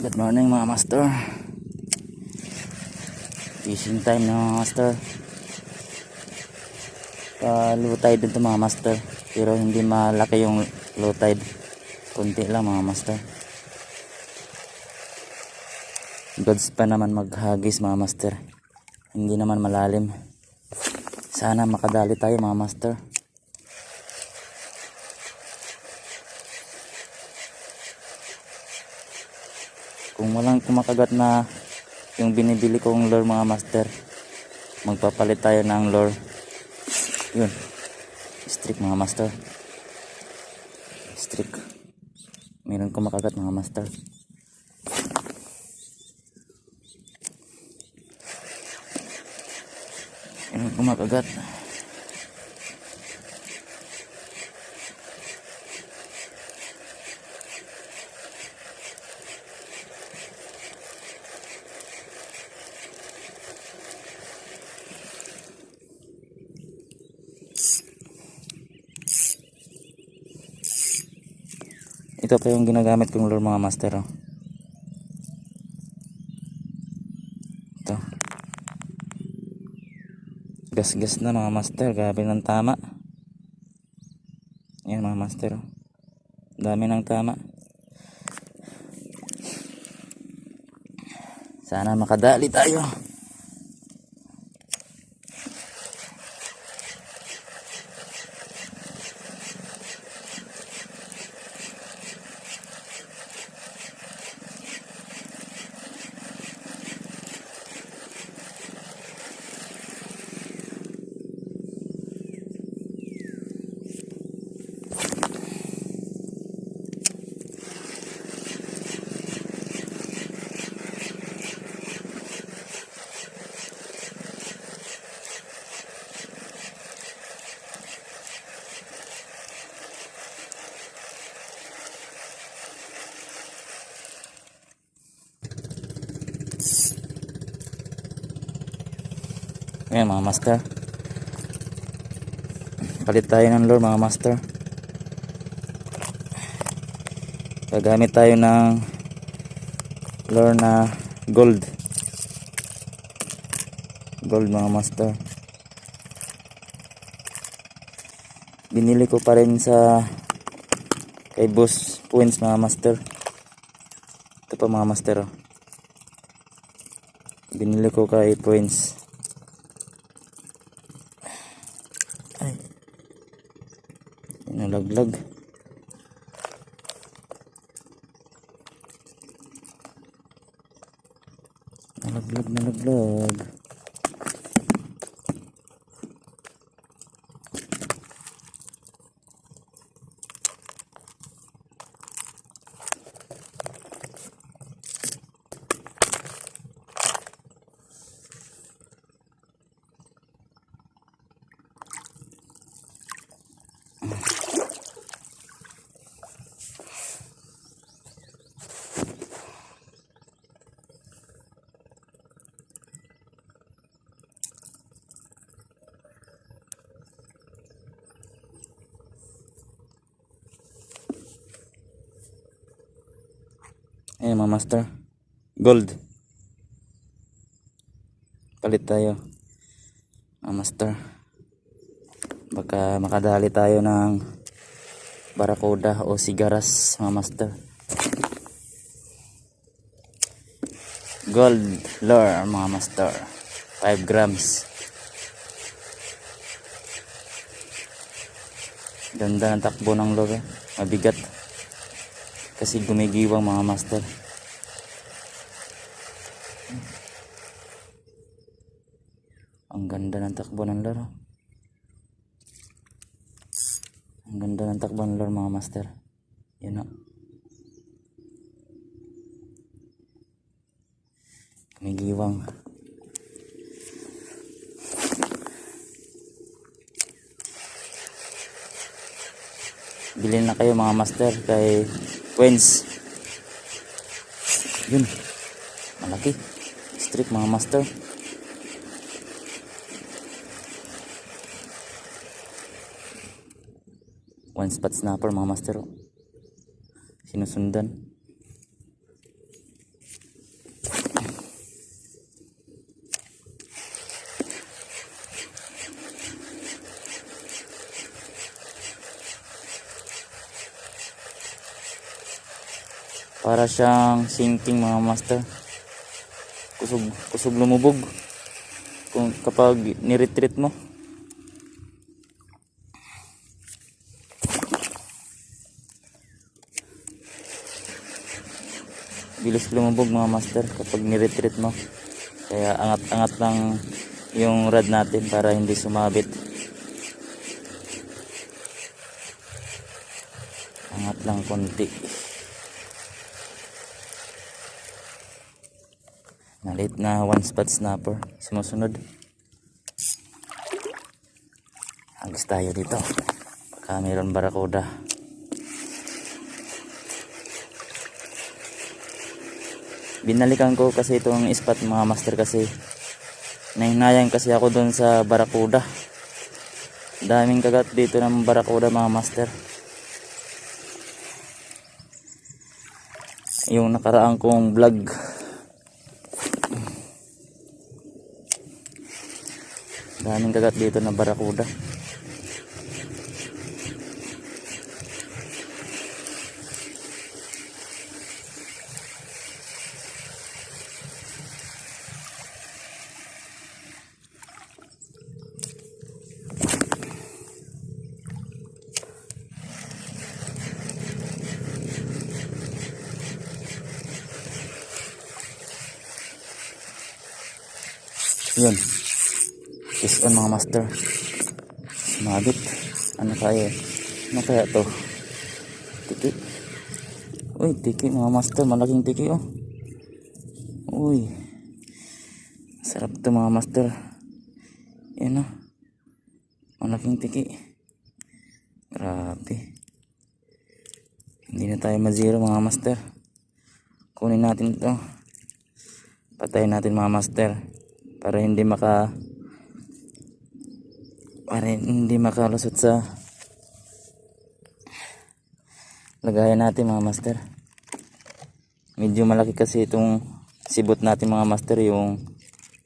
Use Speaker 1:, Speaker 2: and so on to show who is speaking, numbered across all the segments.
Speaker 1: Good morning mga master. Fishing time na mga master. Low tide dito mga master, pero hindi malaki yung low tide, kunti lang mga master. Goods pa naman maghagis mga master, hindi naman malalim. Sana makadali tayo mga master. Kung walang kumakagat na yung binibili kong lure mga master, magpapalit tayo ng lure. Yun, strict mga master, strict. Meron kumakagat mga master. Meron kumakagat. Ito pa yung ginagamit kong lure mga master. Oh. Ito. Gas-gas na mga master. Grabe ng tama. Ayan mga master. Oh. Dami ng tama. Sana makadali tayo. Ayan mga master, palit tayo ng lure mga master. Gagamit tayo ng lure na gold mga master. Binili ko pa rin sa kay Boss Points mga master. Ito pa mga master. Oh. Binili ko kay Points. Ay, nalaglag. Nalaglag. Ayan mga master, gold. Palit tayo mga master, baka makadali tayo ng barakuda o sigaras mga master. Gold lure mga master, 5 grams. Ganda ng takbo ng lure, mabigat kasi gumigiwang mga master. Ang ganda ng takbo ng lure. Ang ganda ng takbo ng lure mga master. Yan o. Gumigiwang. Bilhin na kayo mga master kay Queens. Yun, malaki, strict mga master. One spot snapper mga master. Sinusundan. Para siyang sinking mga master. Kusog lumubog kung kapag niretreat mo. Bilis lumubog mga master kapag niretreat mo. Kaya angat-angat lang yung rod natin para hindi sumabit. Angat lang konti. Nalit na one spot snapper. Sumusunod. Agos tayo dito. Baka mayroon barakuda. Binalikan ko kasi itong spot mga master kasi nahinayang kasi ako doon sa barakuda. Daming kagat dito ng barakuda mga master. Yung nakaraang kong vlog, daming kagat dito na barakuda. Yun. Fish on mga master. Sumabit. Ano kaya to? Tiki. Uy, tiki mga master. Malaking tiki oh. Uy. Sarap to mga master. Yan oh. Malaking tiki. Grabe. Hindi na tayo ma-zero mga master. Kunin natin ito. Patayin natin mga master. Para hindi makalusot sa lagayan natin mga master. Medyo malaki kasi itong sibot natin mga master, yung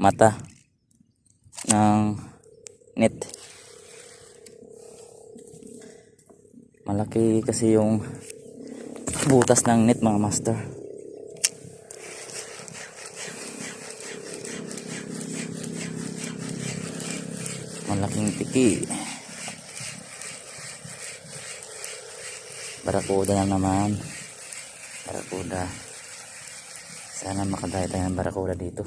Speaker 1: mata ng net. Malaki kasi yung butas ng net mga master. Malaking tiki. Barakuda na naman. Barakuda. Sana makadaya tayo ng barakuda dito.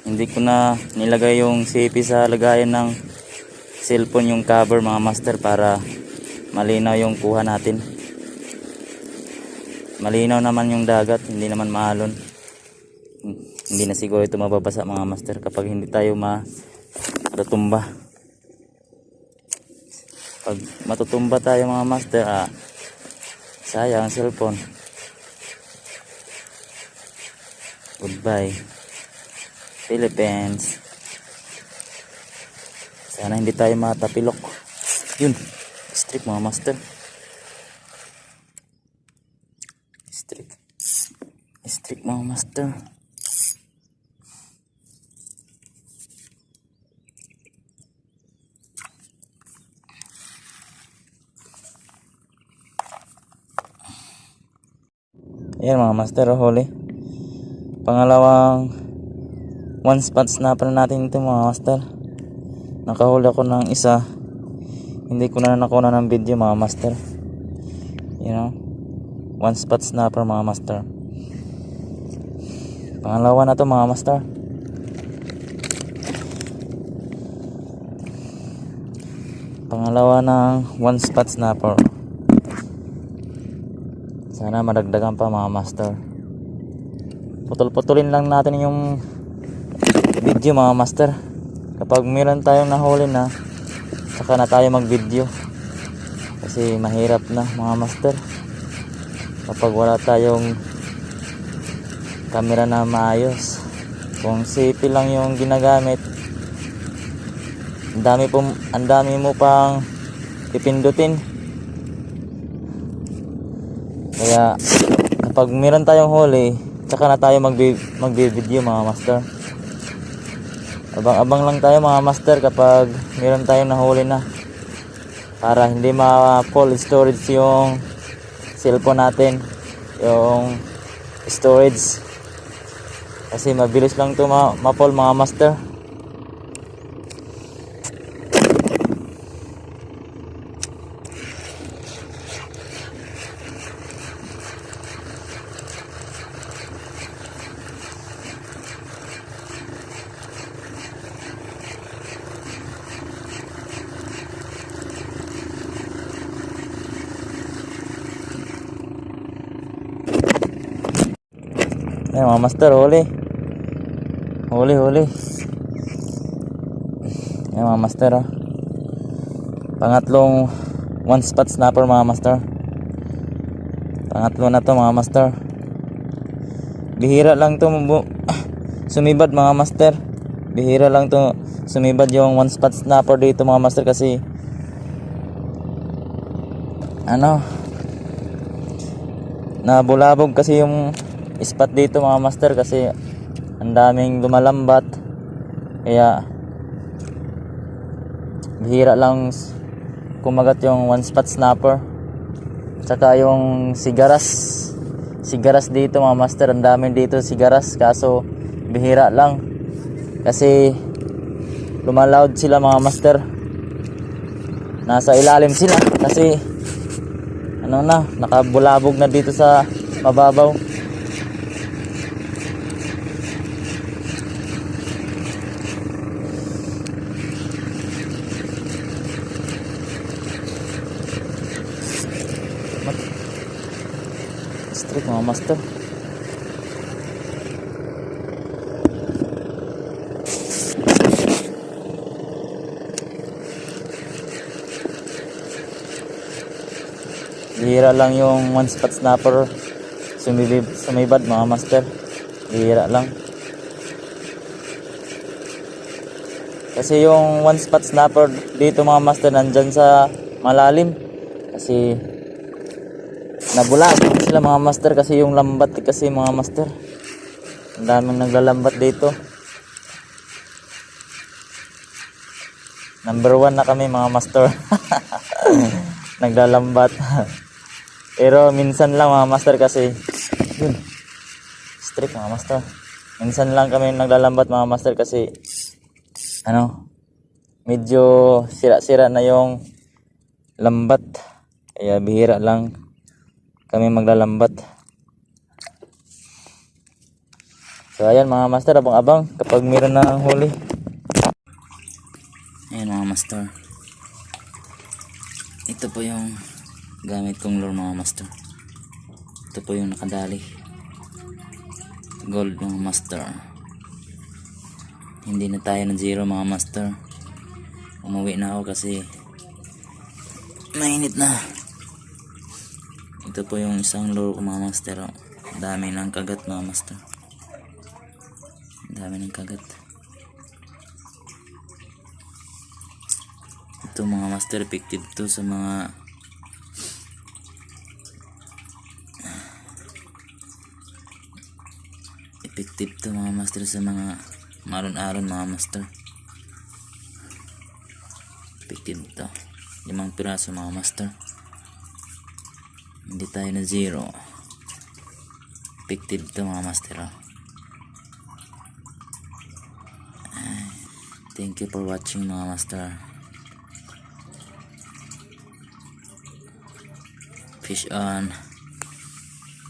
Speaker 1: Hindi ko na nilagay yung CP sa lagayan ng cellphone, yung cover mga master, para malinaw yung kuha natin. Malinaw naman yung dagat, hindi naman maalon. Hindi na siguro ito mababasa mga master kapag hindi tayo matutumba. Pag matutumba tayo mga master, sayang ang cellphone. Goodbye Philippines. Sana hindi tayo matapilok. Yun, strike mga master. Strike mga master. Ayan mga master, huli. Pangalawang one spot snapper natin ito mga master. Nakahuli ako ng isa. Hindi ko na nakuha ng video mga master. You know, one spot snapper mga master. Pangalawa na to mga master. Pangalawa ng one spot snapper. Sana madagdagan pa mga master. Putol-putulin lang natin yung video mga master. Kapag meron tayong nahuli na, saka na tayo mag video. Kasi mahirap na mga master kapag wala tayong camera na maayos. Kung CP lang yung ginagamit, ang dami mo pang pipindutin. Kaya kapag meron tayong huli, tsaka na tayo magbi-video mga master. Abang-abang lang tayo mga master kapag meron tayong nahuli na, para hindi ma-full storage yung cellphone natin, yung storage, kasi mabilis lang to ma-full mga master. Ayan mga master, huli. Huli. Ayan mga master, oh. Pangatlong one spot snapper mga master. Pangatlo na to mga master. Bihira lang to sumibad mga master. Bihira lang to sumibad yung one spot snapper dito mga master, kasi nabulabog kasi yung spot dito mga master, kasi ang daming lumalambat, kaya bihira lang kumagat yung one spot snapper. Tsaka yung sigaras dito mga master, ang dami dito sigaras, kaso bihira lang kasi lumaloud sila mga master. Nasa ilalim sila kasi nakabulabog na dito sa mababaw. Strict mga master. Bihira lang yung one spot snapper sumibad mga master. Bihira lang. Kasi yung one spot snapper dito mga master nandyan sa malalim. Kasi nabulabog sila mga master, kasi yung lambat kasi mga master. Ang daming naglalambat dito. Number 1 na kami mga master. Naglalambat. Pero minsan lang mga master, kasi yun, strict mga master. Minsan lang kami naglalambat mga master, kasi medyo sira-sira na yung lambat, kaya bihira lang kami maglalambat. So ayan mga master, abang-abang kapag meron na ang huli. Ayan mga master, ito po yung gamit kong lure mga master. Ito po yung nakadali, gold mga master. Hindi na tayo na zero mga master. Umuwi na ako kasi mainit na. Ito po yung isang lure ko mga master. Dami ng kagat mga master. Dami ng kagat. Ito mga master, effective to sa mga mga master, sa mga maron-aron mga master. Effective to. 5 piraso mga master. Hindi tayo na zero. Effective to mga master. Thank you for watching mga master. Fish on.